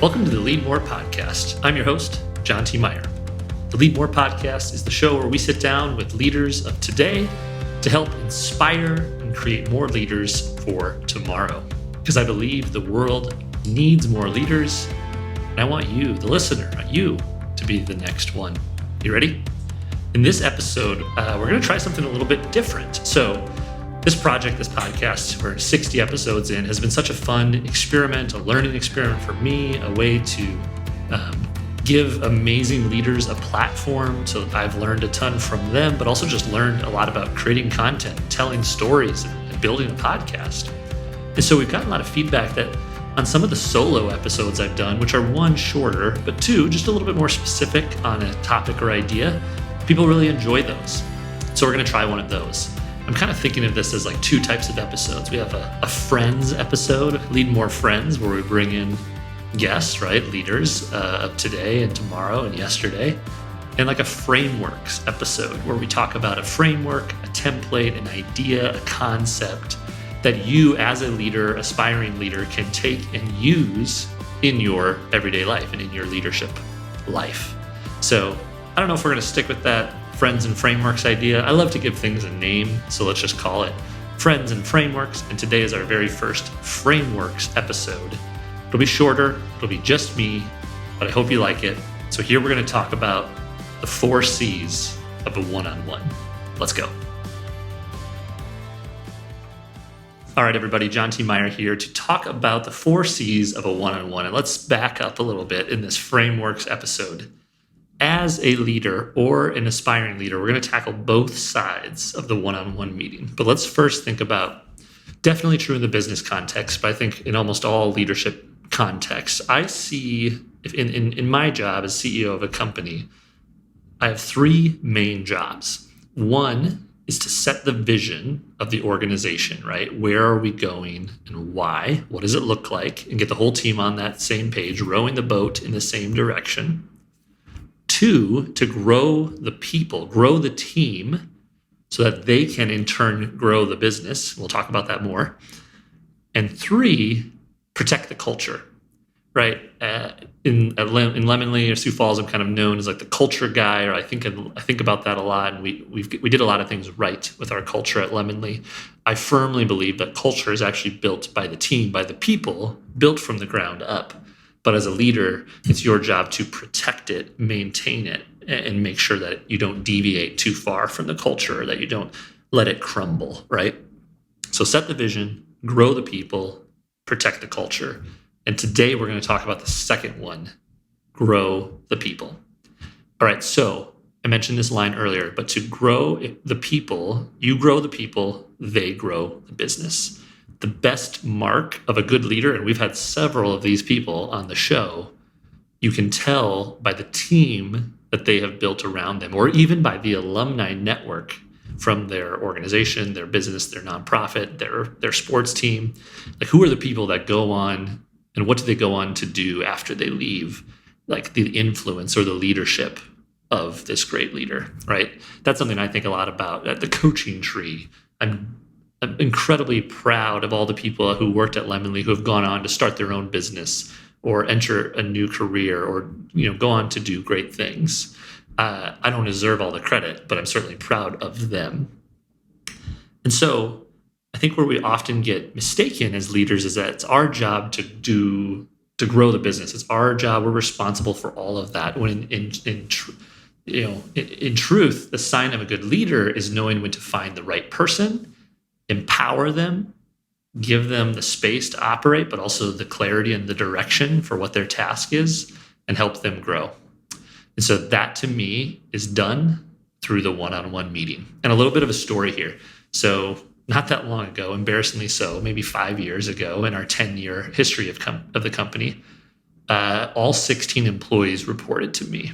Welcome to the Leadmore podcast. I'm your host, John T. Meyer. The Leadmore podcast is the show where we sit down with leaders of today to help inspire and create more leaders for tomorrow. Because I believe the world needs more leaders, and I want you, the listener, to be the next one. You ready? In this episode, we're going to try something a little bit different. So this podcast, we're 60 episodes in, has been such a fun experiment, a learning experiment for me, a way to give amazing leaders a platform. So I've learned a ton from them, but also just learned a lot about creating content, telling stories, and building a podcast. And so we've gotten a lot of feedback that on some of the solo episodes I've done, which are one, shorter, but two, just a little bit more specific on a topic or idea, people really enjoy those. So we're going to try one of those. I'm kind of thinking of this as like two types of episodes. We have a friends episode, Leadmore Friends, where we bring in guests, right? Leaders of today and tomorrow and yesterday. And like a frameworks episode where we talk about a framework, a template, an idea, a concept that you as a leader, aspiring leader, can take and use in your everyday life and in your leadership life. So I don't know if we're going to stick with that Friends and Frameworks idea. I love to give things a name, so let's just call it Friends and Frameworks. And today is our very first Frameworks episode. It'll be shorter, it'll be just me, but I hope you like it. So here we're going to talk about the 4 C's of a one-on-one. Let's go. All right, everybody, John T. Meyer here to talk about the 4 C's of a one-on-one. And let's back up a little bit in this Frameworks episode. As a leader or an aspiring leader, we're going to tackle both sides of the one-on-one meeting. But let's first think about, definitely true in the business context, but I think in almost all leadership contexts, I see in my job as CEO of a company, I have 3 main jobs. One is to set the vision of the organization, right? Where are we going and why? What does it look like? And get the whole team on that same page, rowing the boat in the same direction. 2, to grow the people, grow the team so that they can in turn grow the business. We'll talk about that more. And 3, protect the culture, right? In Lemonly or Sioux Falls, I'm kind of known as like the culture guy, or I think about that a lot. And we did a lot of things right with our culture at Lemonly. I firmly believe that culture is actually built by the team, by the people, built from the ground up. But as a leader, it's your job to protect it, maintain it, and make sure that you don't deviate too far from the culture, that you don't let it crumble, right? So set the vision, grow the people, protect the culture. And today we're going to talk about the second one, grow the people. All right, so I mentioned this line earlier, but to grow the people, you grow the people, they grow the business. The best mark of a good leader, and we've had several of these people on the show, you can tell by the team that they have built around them, or even by the alumni network from their organization, their business, their nonprofit, their sports team. Like, who are the people that go on, and what do they go on to do after they leave? Like the influence or the leadership of this great leader, right? That's something I think a lot about at the coaching tree. I'm incredibly proud of all the people who worked at Lemonly who have gone on to start their own business or enter a new career or go on to do great things. I don't deserve all the credit, but I'm certainly proud of them. And so I think where we often get mistaken as leaders is that it's our job to grow the business. It's our job. We're responsible for all of that. When in truth, the sign of a good leader is knowing when to find the right person, empower them, give them the space to operate, but also the clarity and the direction for what their task is, and help them grow. And so that to me is done through the one-on-one meeting. And a little bit of a story here. So not that long ago, embarrassingly so, maybe 5 years ago in our 10-year history of the company, all 16 employees reported to me.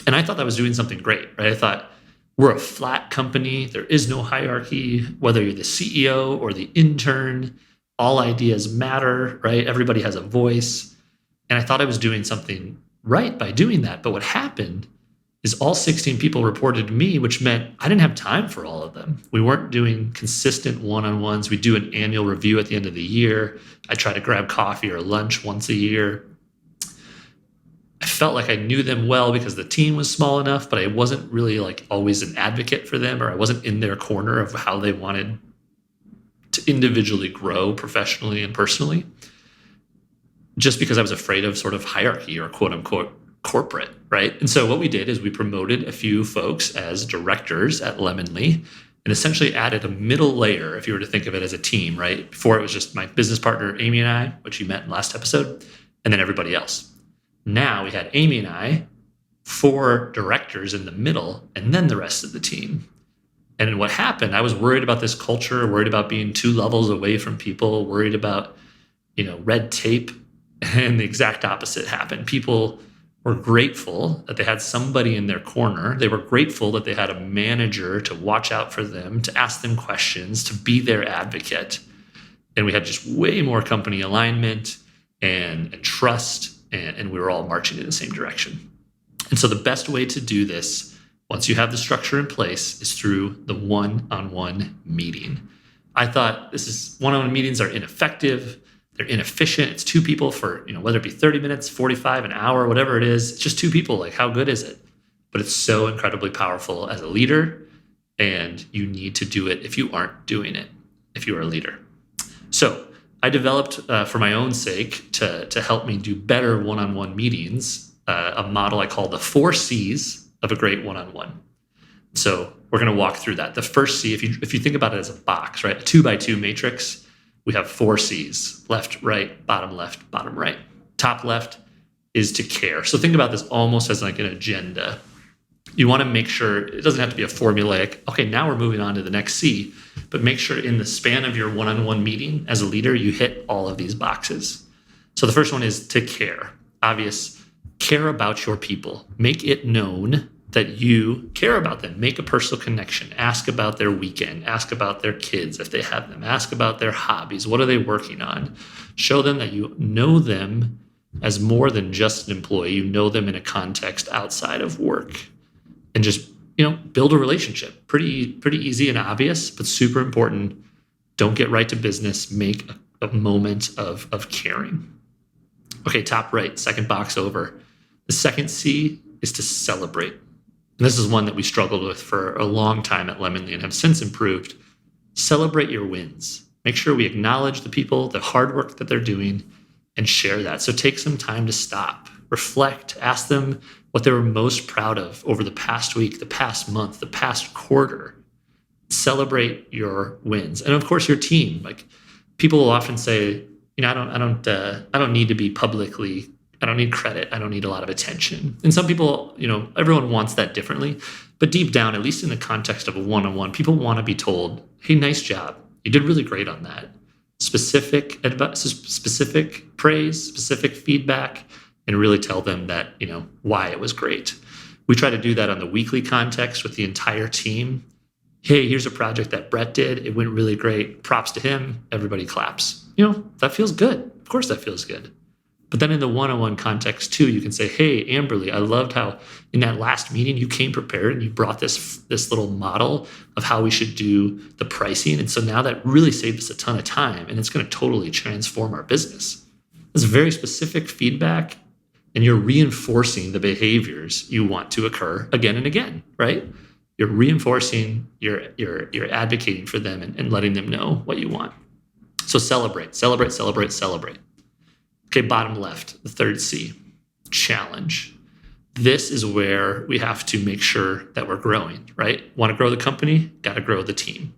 And I thought I was doing something great, right? I thought, we're a flat company. There is no hierarchy, whether you're the CEO or the intern, all ideas matter, right? Everybody has a voice. And I thought I was doing something right by doing that. But what happened is all 16 people reported to me, which meant I didn't have time for all of them. We weren't doing consistent one-on-ones. We do an annual review at the end of the year. I try to grab coffee or lunch once a year. felt like I knew them well because the team was small enough, but I wasn't really like always an advocate for them, or I wasn't in their corner of how they wanted to individually grow professionally and personally, just because I was afraid of sort of hierarchy or quote unquote corporate, right? And so what we did is we promoted a few folks as directors at Lemonly and essentially added a middle layer, if you were to think of it as a team, right? Before it was just my business partner, Amy, and I, which you met in last episode, and then everybody else. Now we had Amy and I, 4 directors in the middle, and then the rest of the team. And what happened, I was worried about this culture, worried about being 2 levels away from people, worried about, red tape, and the exact opposite happened. People were grateful that they had somebody in their corner. They were grateful that they had a manager to watch out for them, to ask them questions, to be their advocate. And we had just way more company alignment and trust, and we were all marching in the same direction. And so the best way to do this, once you have the structure in place, is through the one-on-one meeting. I thought one-on-one meetings are ineffective. They're inefficient. It's 2 people for, whether it be 30 minutes, 45, an hour, whatever it is, it's just 2 people. Like, how good is it? But it's so incredibly powerful as a leader, and you need to do it if you aren't doing it, if you are a leader. So I developed, for my own sake, to help me do better one-on-one meetings, a model I call the 4 C's of a great one-on-one. So we're going to walk through that. The first C, if you think about it as a box, right, a 2x2 matrix, we have 4 C's: left, right, bottom right. Top left is to care. So think about this almost as like an agenda. You want to make sure it doesn't have to be a formulaic, okay, now we're moving on to the next C, but make sure in the span of your one-on-one meeting as a leader, you hit all of these boxes. So the first one is to care. Obvious, care about your people. Make it known that you care about them. Make a personal connection. Ask about their weekend. Ask about their kids if they have them. Ask about their hobbies. What are they working on? Show them that you know them as more than just an employee. You know them in a context outside of work. And just, build a relationship. Pretty easy and obvious, but super important. Don't get right to business. Make a moment of caring. Okay, top right, second box over. The second C is to celebrate. And this is one that we struggled with for a long time at Lemonly and have since improved. Celebrate your wins. Make sure we acknowledge the people, the hard work that they're doing, and share that. So take some time to stop, reflect, ask them what they were most proud of over the past week, the past month, the past quarter. Celebrate your wins. And of course, your team. Like, people will often say, I don't need to be publicly, I don't need credit. I don't need a lot of attention. And some people, everyone wants that differently. But deep down, at least in the context of a one-on-one, people want to be told, hey, nice job. You did really great on that. Specific advice, specific praise, specific feedback, and really tell them that, why it was great. We try to do that on the weekly context with the entire team. Hey, here's a project that Brett did. It went really great. Props to him. Everybody claps. That feels good. Of course that feels good. But then in the one-on-one context too, you can say, hey, Amberly, I loved how in that last meeting you came prepared and you brought this little model of how we should do the pricing. And so now that really saved us a ton of time, and it's going to totally transform our business. It's very specific feedback, and you're reinforcing the behaviors you want to occur again and again, right? You're reinforcing, you're advocating for them and letting them know what you want. So celebrate. Okay, bottom left, the third C, challenge. This is where we have to make sure that we're growing, right? Want to grow the company? Got to grow the team.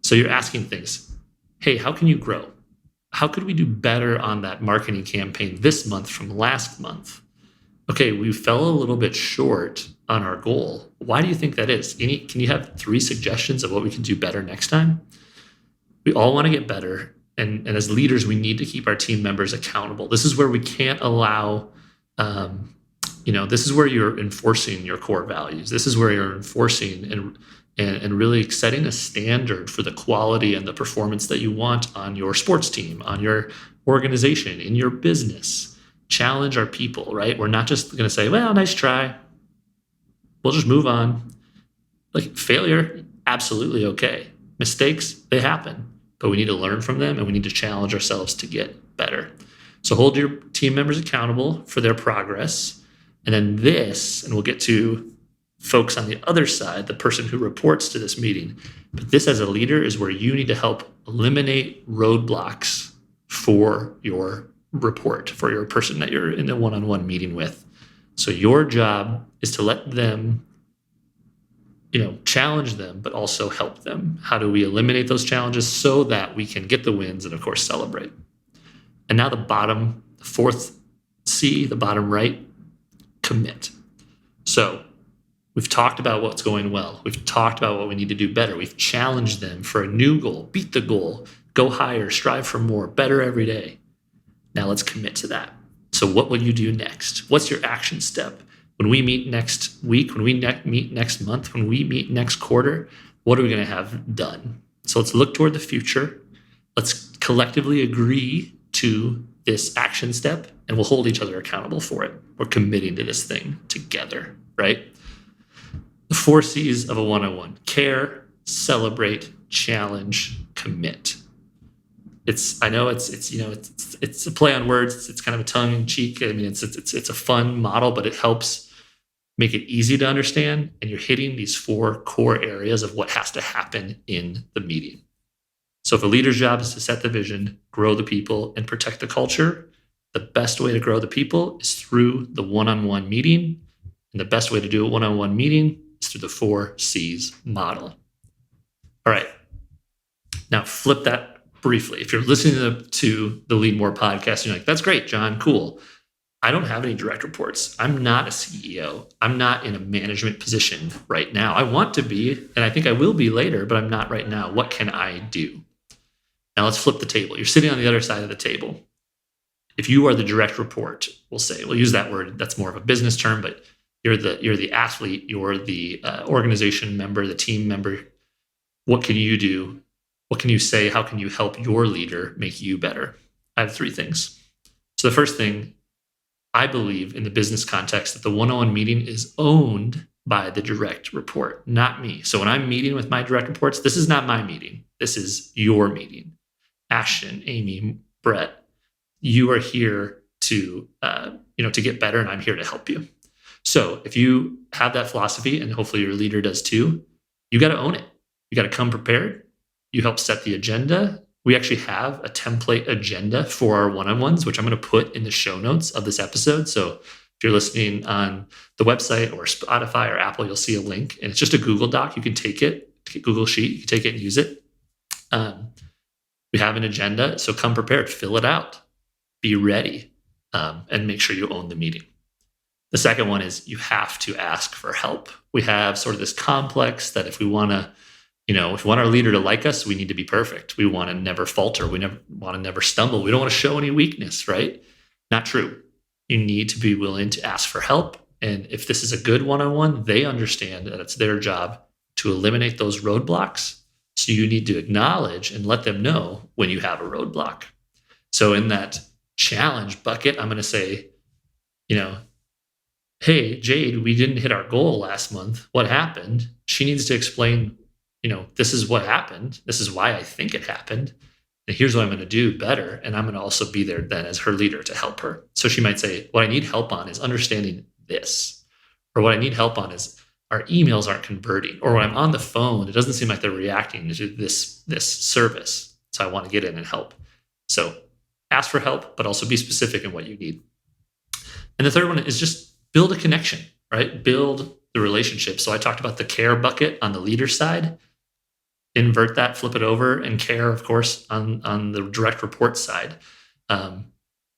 So you're asking things. Hey, how can you grow? How could we do better on that marketing campaign this month from last month? Okay, we fell a little bit short on our goal. Why do you think that is? Can you have 3 suggestions of what we can do better next time? We all want to get better. And as leaders, we need to keep our team members accountable. This is where we can't allow, this is where you're enforcing your core values. This is where you're enforcing and really setting a standard for the quality and the performance that you want on your sports team, on your organization, in your business. Challenge our people, right? We're not just going to say, well, nice try. We'll just move on. Like, failure, absolutely okay. Mistakes, they happen. But we need to learn from them, and we need to challenge ourselves to get better. So hold your team members accountable for their progress. And then this, and we'll get to folks on the other side, the person who reports to this meeting. But this as a leader is where you need to help eliminate roadblocks for your report, for your person that you're in a one-on-one meeting with. So your job is to let them, challenge them, but also help them. How do we eliminate those challenges so that we can get the wins and, of course, celebrate? And now the fourth C, the bottom right, commit. So we've talked about what's going well. We've talked about what we need to do better. We've challenged them for a new goal, beat the goal, go higher, strive for more, better every day. Now let's commit to that. So what will you do next? What's your action step? When we meet next week, when we meet next month, when we meet next quarter, what are we going to have done? So let's look toward the future. Let's collectively agree to this action step, and we'll hold each other accountable for it. We're committing to this thing together, right? The 4 C's of a one-on-one: care, celebrate, challenge, commit. I know it's a play on words. It's kind of a tongue in cheek. I mean, it's a fun model, but it helps make it easy to understand. And you're hitting these 4 core areas of what has to happen in the meeting. So if a leader's job is to set the vision, grow the people, and protect the culture, the best way to grow the people is through the one-on-one meeting. And the best way to do a one-on-one meeting is through the 4 C's model. All right. Now flip that briefly. If you're listening to the Leadmore podcast, you're like, that's great, John, cool. I don't have any direct reports. I'm not a CEO. I'm not in a management position right now. I want to be, and I think I will be later, but I'm not right now. What can I do? Now let's flip the table. You're sitting on the other side of the table. If you are the direct report, we'll use that word. That's more of a business term, but you're the athlete, you're the organization member, the team member. What can you do? What can you say? How can you help your leader make you better? I have 3 things. So the first thing, I believe in the business context that the one-on-one meeting is owned by the direct report, not me. So when I'm meeting with my direct reports, this is not my meeting. This is your meeting. Ashton, Amy, Brett, you are here to get better, and I'm here to help you. So if you have that philosophy, and hopefully your leader does too, you got to own it. You got to come prepared. You help set the agenda. We actually have a template agenda for our one-on-ones, which I'm going to put in the show notes of this episode. So if you're listening on the website or Spotify or Apple, you'll see a link, and it's just a Google Doc. You can take it, Google Sheet, you can take it and use it. We have an agenda, so come prepared, fill it out, be ready, and make sure you own the meeting. The second one is you have to ask for help. We have sort of this complex that if we want our leader to like us, we need to be perfect. We want to never falter. We want to never stumble. We don't want to show any weakness, right? Not true. You need to be willing to ask for help. And if this is a good one-on-one, they understand that it's their job to eliminate those roadblocks. So you need to acknowledge and let them know when you have a roadblock. So in that challenge bucket, I'm going to say, hey, Jade, we didn't hit our goal last month. What happened? She needs to explain, this is what happened. This is why I think it happened. And here's what I'm going to do better. And I'm going to also be there then as her leader to help her. So she might say, what I need help on is understanding this. Or what I need help on is our emails aren't converting. Or when I'm on the phone, it doesn't seem like they're reacting to this service. So I want to get in and help. So ask for help, but also be specific in what you need. And the third one is just build a connection, right? Build the relationship. So I talked about the care bucket on the leader side. Invert that, flip it over, and care, of course, on the direct report side.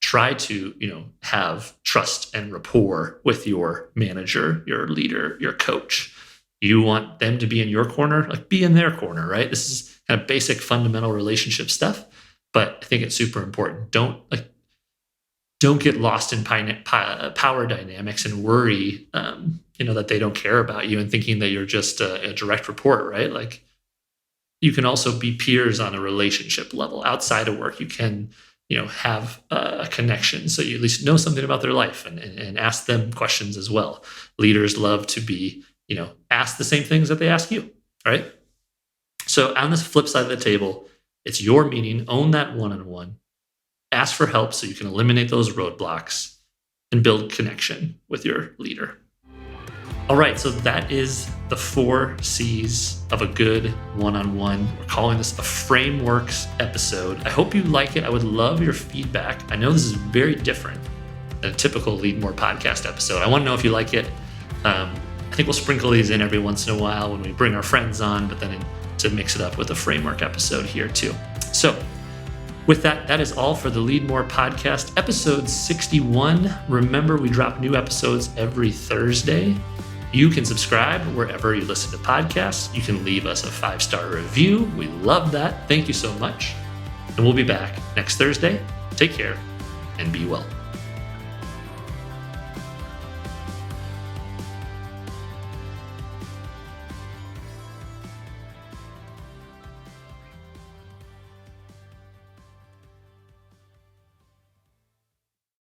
Try to, have trust and rapport with your manager, your leader, your coach. You want them to be in your corner, be in their corner, right? This is kind of basic fundamental relationship stuff, but I think it's super important. Don't get lost in power dynamics and worry, that they don't care about you and thinking that you're just a direct report, right? You can also be peers on a relationship level outside of work. You can, have a connection. So you at least know something about their life and ask them questions as well. Leaders love to be, asked the same things that they ask you, right? So on this flip side of the table, it's your meeting, own that one-on-one, ask for help so you can eliminate those roadblocks, and build connection with your leader. All right, so that is the 4 C's of a good one-on-one. We're calling this a frameworks episode. I hope you like it. I would love your feedback. I know this is very different than a typical Leadmore podcast episode. I want to know if you like it. I think we'll sprinkle these in every once in a while when we bring our friends on, but then to mix it up with a framework episode here too. So with that, that is all for the Leadmore podcast, episode 61. Remember, we drop new episodes every Thursday. You can subscribe wherever you listen to podcasts. You can leave us a 5-star review. We love that. Thank you so much. And we'll be back next Thursday. Take care and be well.